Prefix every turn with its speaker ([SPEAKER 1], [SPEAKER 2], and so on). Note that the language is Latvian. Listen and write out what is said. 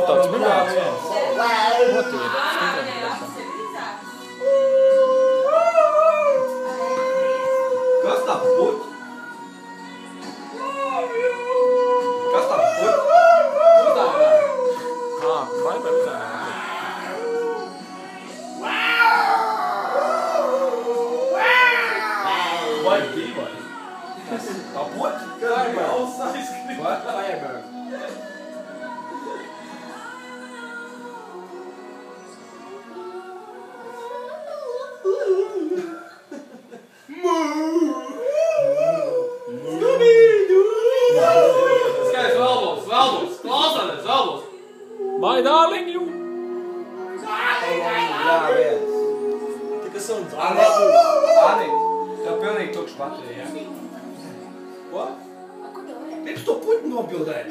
[SPEAKER 1] tāds minēts. Motīvi,
[SPEAKER 2] Kas tā puķi? Kas tā puķi?
[SPEAKER 1] Klaibai uzēja.
[SPEAKER 2] Vai dīvai? Tā puķi? Klaibai. Klaibai. Skaidrs, vēlbos, klausāties, vēlbos.
[SPEAKER 1] My darling you!
[SPEAKER 2] Jā, viens.
[SPEAKER 3] Tika suns.
[SPEAKER 2] Anīt, tev pilnīgi tukšs baterija, ja? Ko? Pirms to puķi nobildēji.